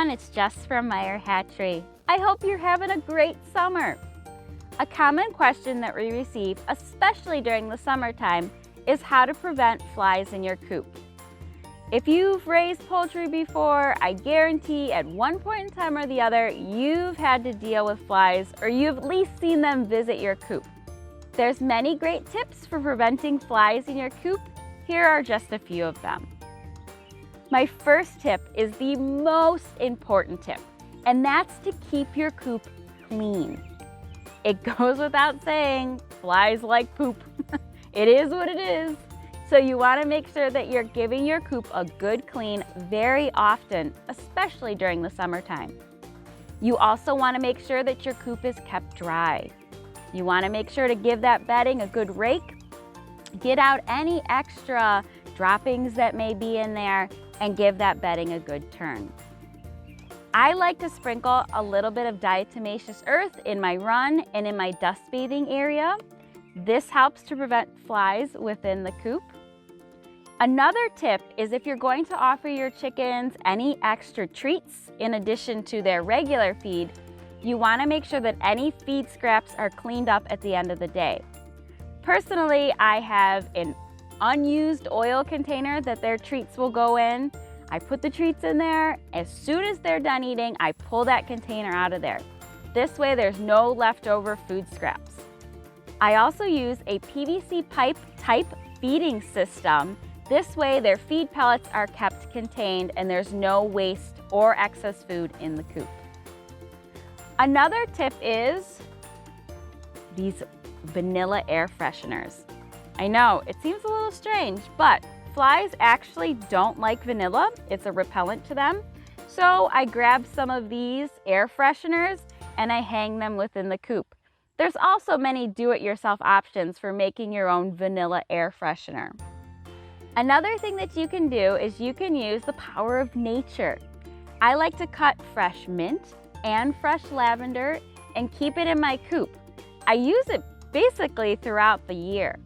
everyone, it's Jess from Meyer Hatchery. I hope you're having a great summer. A common question that we receive, especially during the summertime, is how to prevent flies in your coop. If you've raised poultry before, I guarantee at one point in time or the other, you've had to deal with flies, or you've at least seen them visit your coop. There's many great tips for preventing flies in your coop. Here are just a few of them. My first tip is the most important tip, and that's to keep your coop clean. It goes without saying, flies like poop. It is what it is. So you want to make sure that you're giving your coop a good clean very often, especially during the summertime. You also want to make sure that your coop is kept dry. You want to make sure to give that bedding a good rake, get out any extra droppings that may be in there, and give that bedding a good turn. I like to sprinkle a little bit of diatomaceous earth in my run and in my dust bathing area. This helps to prevent flies within the coop. Another tip is if you're going to offer your chickens any extra treats in addition to their regular feed, you want to make sure that any feed scraps are cleaned up at the end of the day. Personally, I have an unused oil container that their treats will go in. I put the treats in there. As soon as they're done eating, I pull that container out of there. This way there's no leftover food scraps. I also use a PVC pipe type feeding system. This way their feed pellets are kept contained and there's no waste or excess food in the coop. Another tip is these vanilla air fresheners. I know, it seems a little strange, but flies actually don't like vanilla. It's a repellent to them. So I grab some of these air fresheners and I hang them within the coop. There's also many do-it-yourself options for making your own vanilla air freshener. Another thing that you can do is you can use the power of nature. I like to cut fresh mint and fresh lavender and keep it in my coop. I use it basically throughout the year.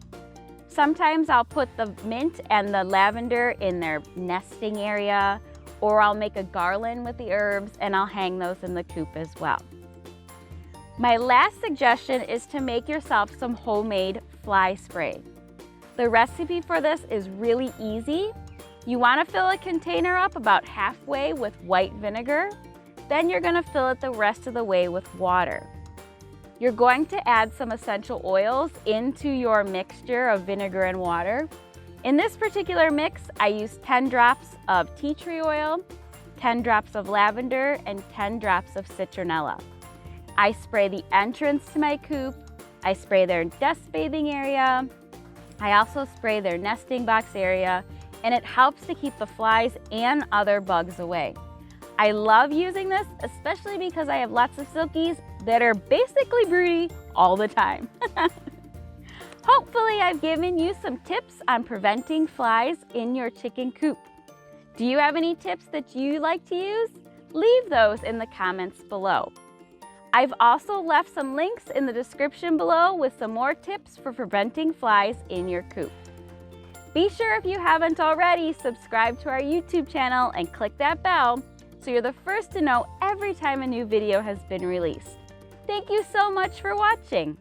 Sometimes I'll put the mint and the lavender in their nesting area, or I'll make a garland with the herbs and I'll hang those in the coop as well. My last suggestion is to make yourself some homemade fly spray. The recipe for this is really easy. You want to fill a container up about halfway with white vinegar. Then you're going to fill it the rest of the way with water. You're going to add some essential oils into your mixture of vinegar and water. In this particular mix, I use 10 drops of tea tree oil, 10 drops of lavender, and 10 drops of citronella. I spray the entrance to my coop. I spray their dust bathing area. I also spray their nesting box area, and it helps to keep the flies and other bugs away. I love using this, especially because I have lots of silkies that are basically broody all the time. Hopefully I've given you some tips on preventing flies in your chicken coop. Do you have any tips that you like to use? Leave those in the comments below. I've also left some links in the description below with some more tips for preventing flies in your coop. Be sure, if you haven't already, subscribe to our YouTube channel and click that bell so you're the first to know every time a new video has been released. Thank you so much for watching.